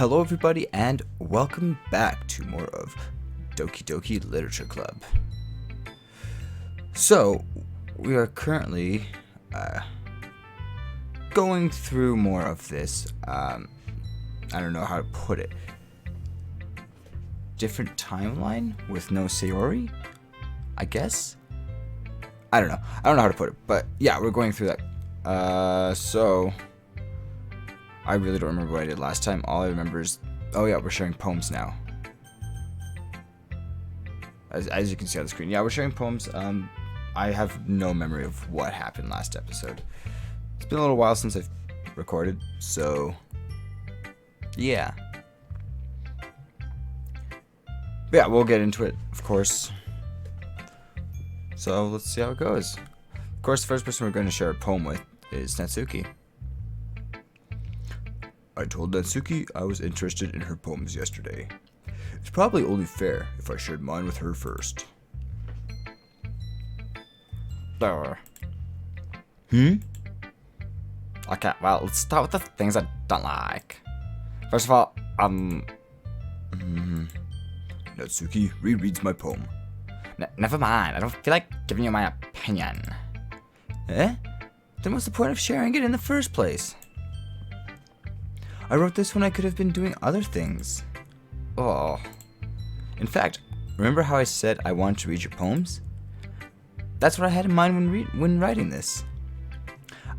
Hello everybody and welcome back to more of Doki Doki Literature Club. So, we are currently going through more of this, I don't know how to put it, different timeline with no Sayori, I guess? I don't know how to put it, but yeah, we're going through that. So I really don't remember what I did last time. All I remember is, oh yeah, we're sharing poems now. As you can see on the screen, yeah, we're sharing poems. I have no memory of what happened last episode. It's been a little while since I've recorded, so yeah. But yeah, we'll get into it, of course. So let's see how it goes. Of course, the first person we're going to share a poem with is Netsuke. I told Netsuke I was interested in her poems yesterday. It's probably only fair if I shared mine with her first. Okay, well, let's start with the things I don't like. First of all, Netsuke rereads my poem. never mind. I don't feel like giving you my opinion. Eh? Then what's the point of sharing it in the first place? I wrote this when I could have been doing other things. Oh. In fact, remember how I said I wanted to read your poems? That's what I had in mind when writing this.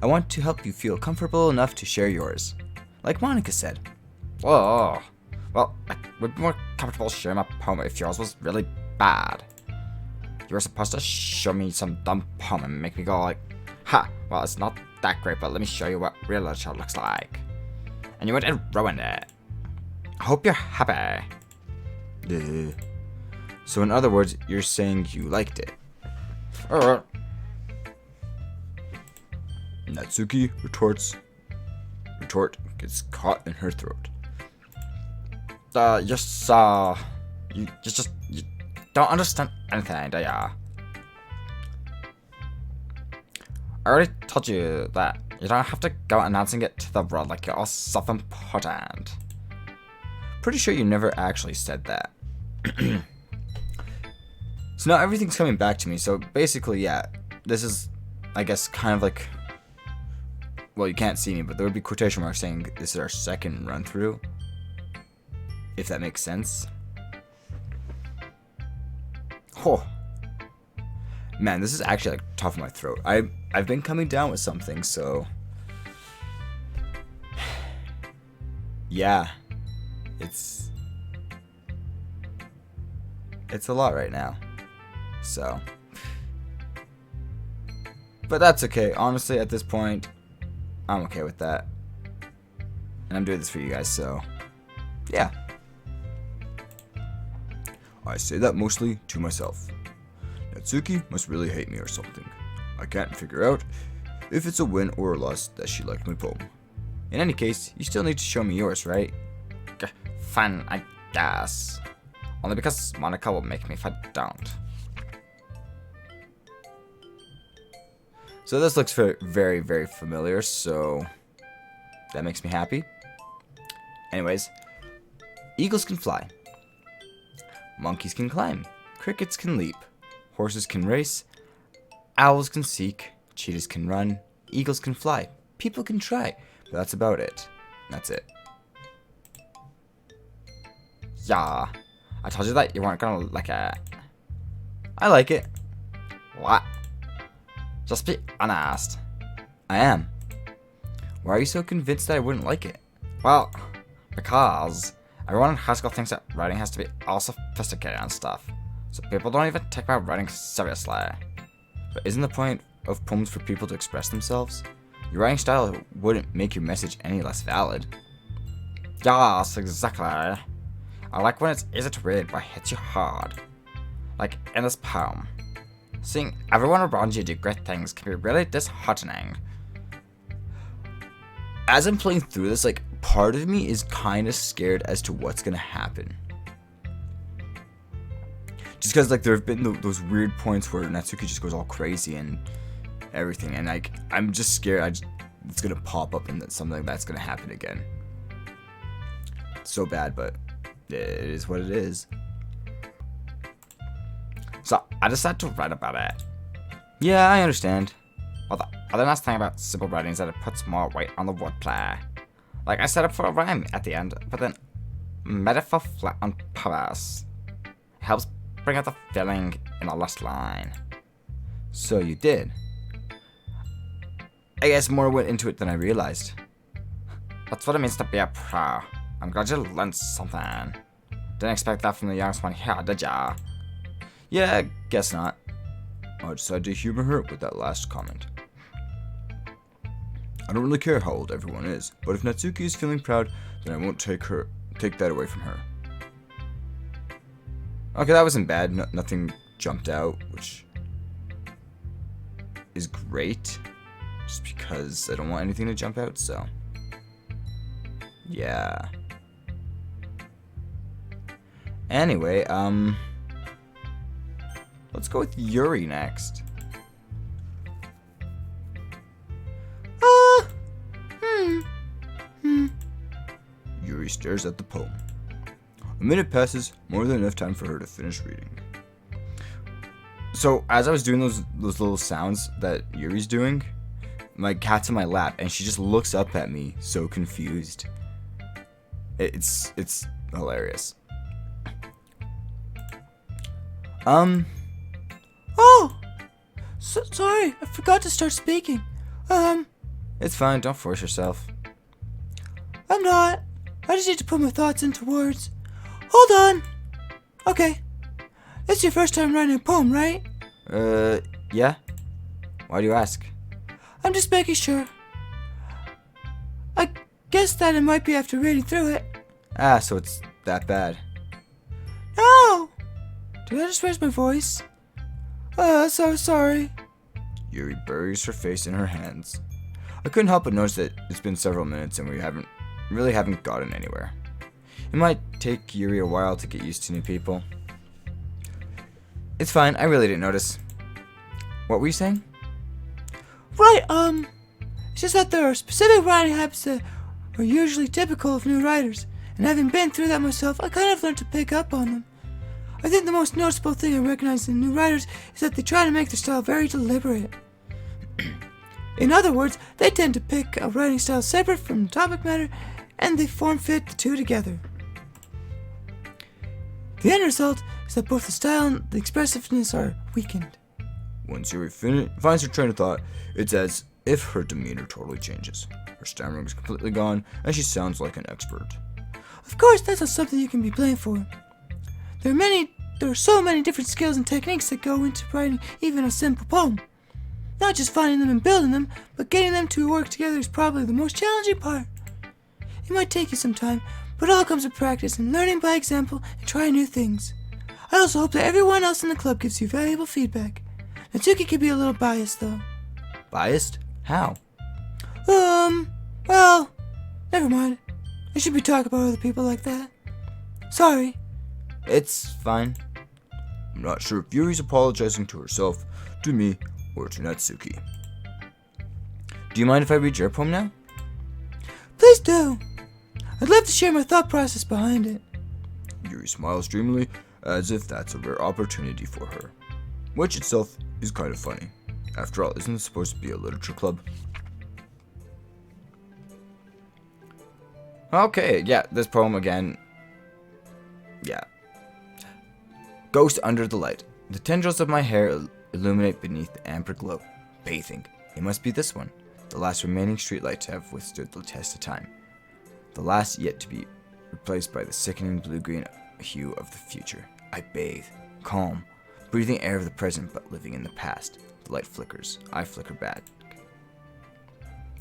I want to help you feel comfortable enough to share yours. Like Monica said. Oh. Well, I would be more comfortable sharing my poem if yours was really bad. You were supposed to show me some dumb poem and make me go like, ha, well, it's not that great, but let me show you what real literature looks like. And you went and ruined it. I hope you're happy. So in other words, you're saying you liked it. Natsuki retort gets caught in her throat. You don't understand anything, do ya? I already told you that you don't have to go announcing it to the world like you're all self-important. Pretty sure you never actually said that. So now everything's coming back to me, so basically, yeah, this is, I guess, kind of like, well, you can't see me, but there would be quotation marks saying this is our second run through, if that makes sense. Oh, man, this is actually like tough in my throat. I've been coming down with something, so yeah, it's a lot right now. So, but that's okay. Honestly, at this point, I'm okay with that. And I'm doing this for you guys, so yeah. I say that mostly to myself. Natsuki must really hate me or something. I can't figure out if it's a win or a loss that she liked my poem. In any case, you still need to show me yours, right? Fine, I guess. Only because Monica will make me if I don't. So this looks very, very, very familiar, so that makes me happy. Anyways, eagles can fly. Monkeys can climb. Crickets can leap. Horses can race. Owls can seek. Cheetahs can run. Eagles can fly. People can try. But that's about it. That's it. Yeah. I told you that you weren't gonna like it. I like it. What? Just be honest. I am. Why are you so convinced that I wouldn't like it? Well, because everyone in high school thinks that writing has to be all sophisticated and stuff. So people don't even take my writing seriously. But isn't the point of poems for people to express themselves? Your writing style wouldn't make your message any less valid. Yes, exactly. I like when it's easy to read but hits you hard. Like in this poem. Seeing everyone around you do great things can be really disheartening. As I'm playing through this, like, part of me is kind of scared as to what's gonna happen. Just because, like, there have been those weird points where Natsuki just goes all crazy and everything, and, like, I'm just scared it's gonna pop up and that something like that's gonna happen again. so bad, but it is what it is. So I decided to write about it. Yeah, I understand. Well, the other nice thing about simple writing is that it puts more weight on the wordplay. Like, I set up for a rhyme at the end, but then metaphor flat on purpose. Helps bring out the feeling in the last line. So you did. I guess more went into it than I realized. That's what it means to be a pro. I'm glad you learned something. Didn't expect that from the youngest one here, did ya? Yeah, I guess not. I decided to humor her with that last comment. I don't really care how old everyone is, but if Netsuke is feeling proud, then I won't take that away from her. Okay, that wasn't bad. Nothing jumped out, which is great. Just because I don't want anything to jump out, so. Yeah. Anyway, let's go with Yuri next. Yuri stares at the poem. A minute passes, more than enough time for her to finish reading. So, as I was doing those little sounds that Yuri's doing, my cat's in my lap, and she just looks up at me, so confused. It's hilarious. Oh! Sorry, I forgot to start speaking. It's fine, don't force yourself. I'm not. I just need to put my thoughts into words. Hold on. Okay. It's your first time writing a poem, right? Yeah? Why do you ask? I'm just making sure. I guess that it might be after reading through it. Ah, so it's that bad. No! Did I just raise my voice? So sorry. Yuri buries her face in her hands. I couldn't help but notice that it's been several minutes and we really haven't gotten anywhere. It might take Yuri a while to get used to new people. It's fine, I really didn't notice. What were you saying? Right, it's just that there are specific writing habits that are usually typical of new writers, and having been through that myself, I kind of learned to pick up on them. I think the most noticeable thing I recognize in new writers is that they try to make their style very deliberate. In other words, they tend to pick a writing style separate from the topic matter, and they form-fit the two together. The end result is that both the style and the expressiveness are weakened. Once Yuri finds her train of thought, it's as if her demeanor totally changes. Her stammering is completely gone, and she sounds like an expert. Of course, that's not something you can be blamed for. There are so many different skills and techniques that go into writing even a simple poem. Not just finding them and building them, but getting them to work together is probably the most challenging part. It might take you some time, but it all comes with practice and learning by example and trying new things. I also hope that everyone else in the club gives you valuable feedback. Netsuke can be a little biased, though. Biased? How? Well, never mind. I should be talking about other people like that. Sorry. It's fine. I'm not sure if Yuri's apologizing to herself, to me, or to Netsuke. Do you mind if I read your poem now? Please do. I'd love to share my thought process behind it. Yuri smiles dreamily, as if that's a rare opportunity for her. Which itself is kind of funny. After all, isn't it supposed to be a literature club? Okay, yeah, this poem again. Yeah. Ghost under the light. The tendrils of my hair illuminate beneath the amber glow. Bathing. It must be this one. The last remaining streetlight to have withstood the test of time. The last yet to be replaced by the sickening blue-green hue of the future. I bathe. Calm. Breathing air of the present but living in the past. The light flickers. I flicker back.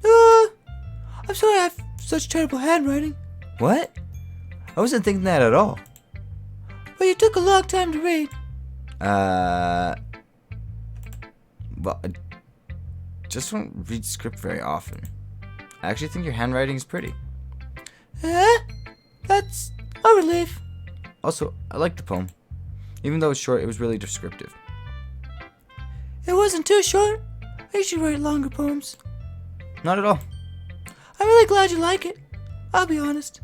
I'm sorry I have such terrible handwriting. What? I wasn't thinking that at all. But you took a long time to read. Well, I just don't read script very often. I actually think your handwriting is pretty. That's a relief. Also, I like the poem. Even though it's short, it was really descriptive. It wasn't too short. I usually write longer poems. Not at all. I'm really glad you like it. I'll be honest.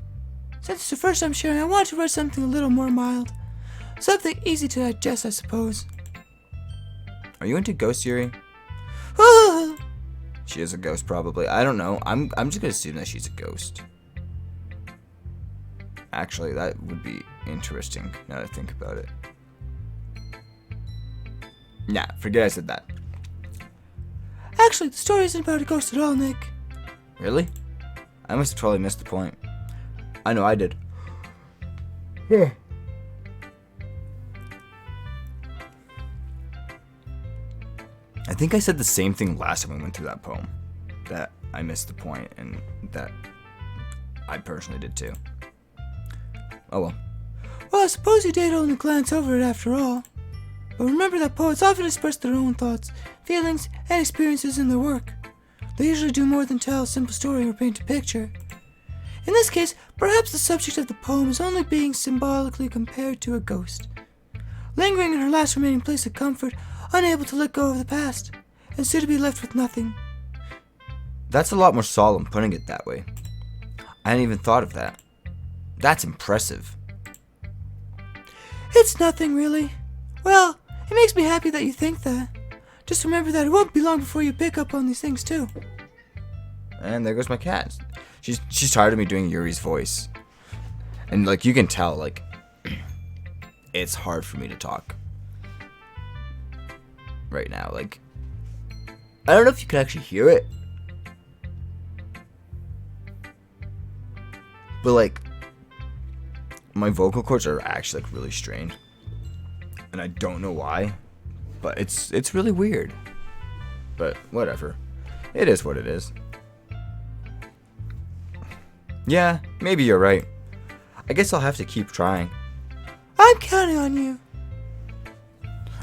Since it's the first time sharing, I want to write something a little more mild. Something easy to digest, I suppose. Are you into ghost Yuri? She is a ghost, probably. I don't know. I'm just gonna assume that she's a ghost. Actually, that would be interesting now that I think about it. Nah, forget I said that. Actually, the story isn't about a ghost at all, Nick. Really? I must have totally missed the point. I know I did. I think I said the same thing last time we went through that poem. That I missed the point, and that I personally did too. Oh well. Well, I suppose you did only glance over it after all. But remember that poets often express their own thoughts, feelings, and experiences in their work. They usually do more than tell a simple story or paint a picture. In this case, perhaps the subject of the poem is only being symbolically compared to a ghost, lingering in her last remaining place of comfort, unable to let go of the past, and soon to be left with nothing. That's a lot more solemn putting it that way. I hadn't even thought of that. That's impressive. It's nothing, really. Well, it makes me happy that you think that. Just remember that it won't be long before you pick up on these things, too. And there goes my cat. She's tired of me doing Yuri's voice. And, like, you can tell, like, it's hard for me to talk right now. Like, I don't know if you can actually hear it, but, like, my vocal cords are actually, like, really strained. And I don't know why, but it's really weird. But whatever. It is what it is. Yeah, maybe you're right. I guess I'll have to keep trying. I'm counting on you.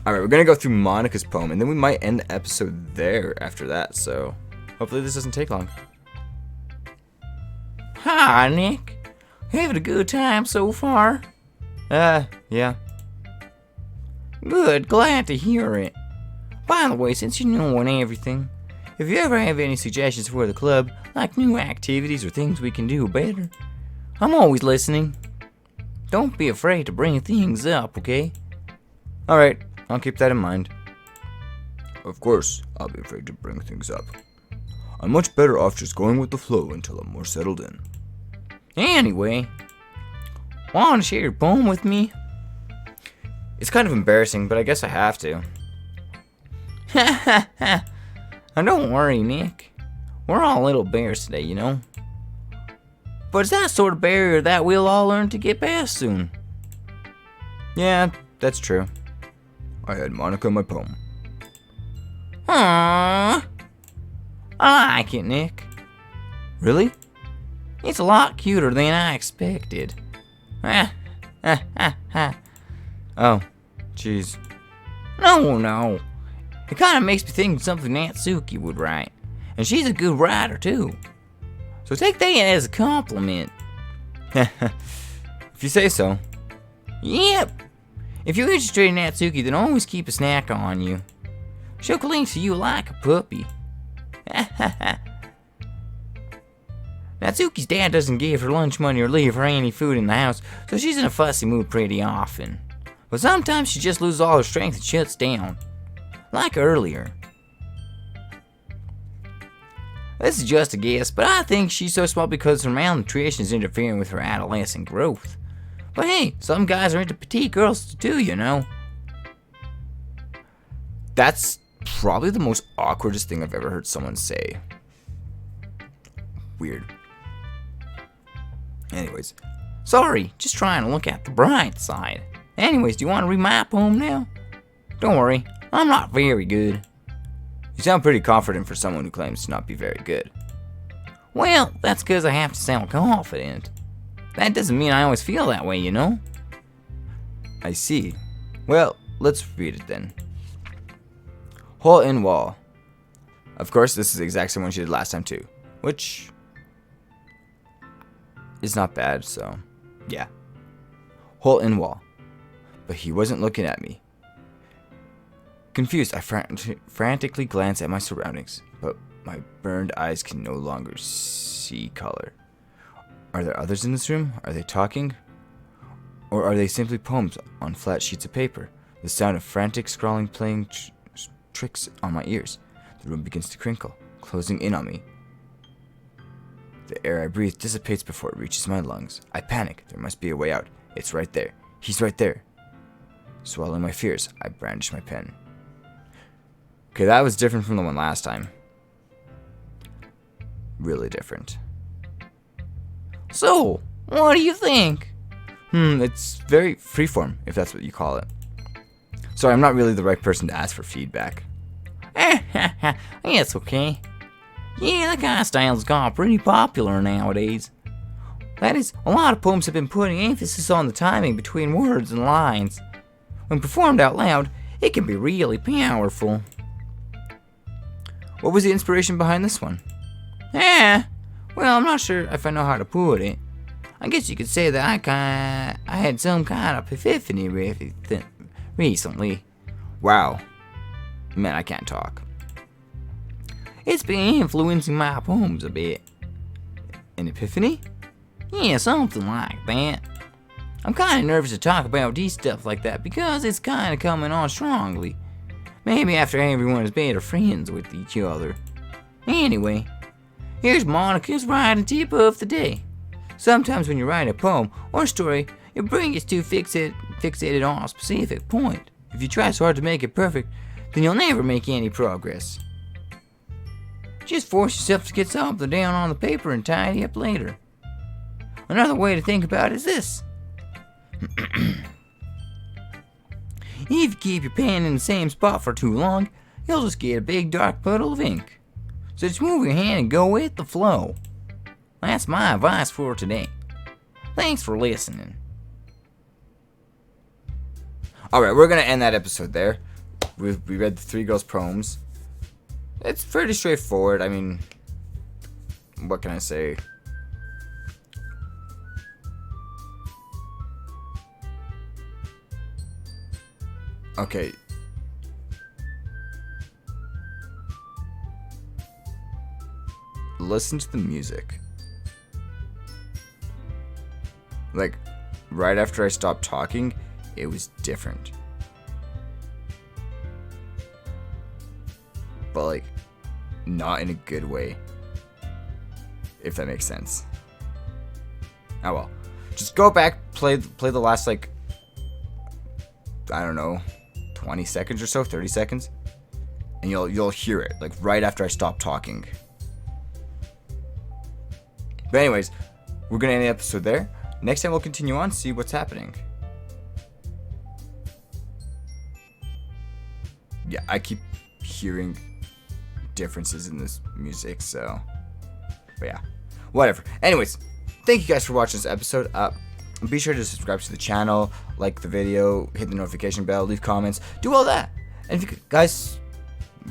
Alright, we're gonna go through Monica's poem, and then we might end the episode there after that, so hopefully this doesn't take long. Hi, Nick. Having a good time so far? Yeah. Good, glad to hear it. By the way, since you know and everything, if you ever have any suggestions for the club, like new activities or things we can do better, I'm always listening. Don't be afraid to bring things up, okay? Alright, I'll keep that in mind. Of course, I'll be afraid to bring things up. I'm much better off just going with the flow until I'm more settled in. Anyway, want to share your poem with me? It's kind of embarrassing, but I guess I have to. Ha ha ha. Don't worry, Nick. We're all little bears today, you know? But it's that sort of barrier that we'll all learn to get past soon. Yeah, that's true. I had Monica in my poem. Aww. I like it, Nick. Really? It's a lot cuter than I expected. Ha ha ha ha. Oh, jeez. No. It kind of makes me think of something Netsuke would write. And she's a good writer, too. So take that as a compliment. If you say so. Yep. If you're interested in Natsuki, then always keep a snack on you. She'll cling to you like a puppy. Natsuki's dad doesn't give her lunch money or leave her any food in the house, so she's in a fussy mood pretty often. But sometimes she just loses all her strength and shuts down. Like earlier. This is just a guess, but I think she's so small because her malnutrition is interfering with her adolescent growth. But hey, some guys are into petite girls too, you know. That's probably the most awkwardest thing I've ever heard someone say. Weird. Anyways. Sorry, just trying to look at the bright side. Anyways, do you want to read my poem now? Don't worry, I'm not very good. You sound pretty confident for someone who claims to not be very good. Well, that's because I have to sound confident. That doesn't mean I always feel that way, you know? I see. Well, let's read it then. Hole in wall. Of course, this is the exact same one she did last time too, which is not bad, so yeah. Hole in wall. But he wasn't looking at me. Confused, I frantically glance at my surroundings, but my burned eyes can no longer see color. Are there others in this room? Are they talking? Or are they simply poems on flat sheets of paper? The sound of frantic scrawling playing tricks on my ears. The room begins to crinkle, closing in on me. The air I breathe dissipates before it reaches my lungs. I panic. There must be a way out. It's right there. He's right there. Swallowing my fears, I brandish my pen. Okay, that was different from the one last time. Really different. So, what do you think? It's very freeform, if that's what you call it. Sorry, I'm not really the right person to ask for feedback. It's okay. Yeah, that kind of style's gone pretty popular nowadays. That is, a lot of poems have been putting emphasis on the timing between words and lines. When performed out loud, it can be really powerful. What was the inspiration behind this one? Well, I'm not sure if I know how to put it. I guess you could say that I had some kind of epiphany recently. Wow. Man, I can't talk. It's been influencing my poems a bit. An epiphany? Yeah, something like that. I'm kind of nervous to talk about these stuff like that because it's kind of coming on strongly. Maybe after everyone is better friends with each other. Anyway, here's Monica's writing tip of the day. Sometimes when you write a poem or story, your brain gets too fixated on a specific point. If you try so hard to make it perfect, then you'll never make any progress. Just force yourself to get something down on the paper and tidy up later. Another way to think about it is this. If you keep your pen in the same spot for too long, you'll just get a big dark puddle of ink. So just move your hand and go with the flow. That's my advice for today. Thanks for listening. Alright, we're going to end that episode there. We read the three girls' poems. It's pretty straightforward. I mean, what can I say? Okay. Listen to the music. Like, right after I stopped talking, it was different. But, like, not in a good way. If that makes sense. Oh well. Just go back, play the last, like, I don't know, 20 seconds or so, 30 seconds. And you'll hear it, like, right after I stop talking. But anyways, we're gonna end the episode there. Next time we'll continue on, see what's happening. Yeah, I keep hearing differences in this music, so. But yeah, whatever. Anyways, thank you guys for watching this episode. Be sure to subscribe to the channel, like the video, hit the notification bell, leave comments, do all that. And if you guys,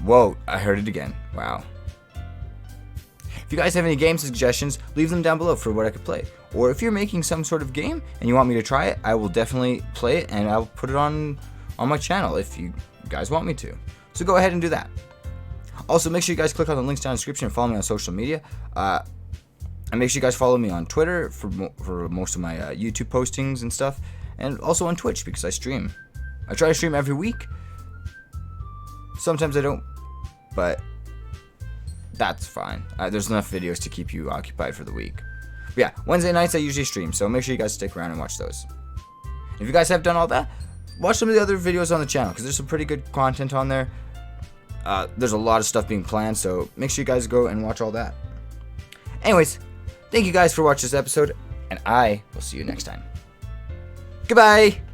whoa, I heard it again. Wow. If you guys have any game suggestions, leave them down below for what I could play. Or if you're making some sort of game and you want me to try it, I will definitely play it and I'll put it on my channel if you guys want me to. So go ahead and do that. Also, make sure you guys click on the links down in the description and follow me on social media. And make sure you guys follow me on Twitter for most of my YouTube postings and stuff. And also on Twitch because I stream. I try to stream every week. Sometimes I don't, but that's fine. There's enough videos to keep you occupied for the week. But yeah, Wednesday nights I usually stream, so make sure you guys stick around and watch those. If you guys have done all that, watch some of the other videos on the channel because there's some pretty good content on there. There's a lot of stuff being planned, so make sure you guys go and watch all that. Anyways, thank you guys for watching this episode, and I will see you next time. Goodbye!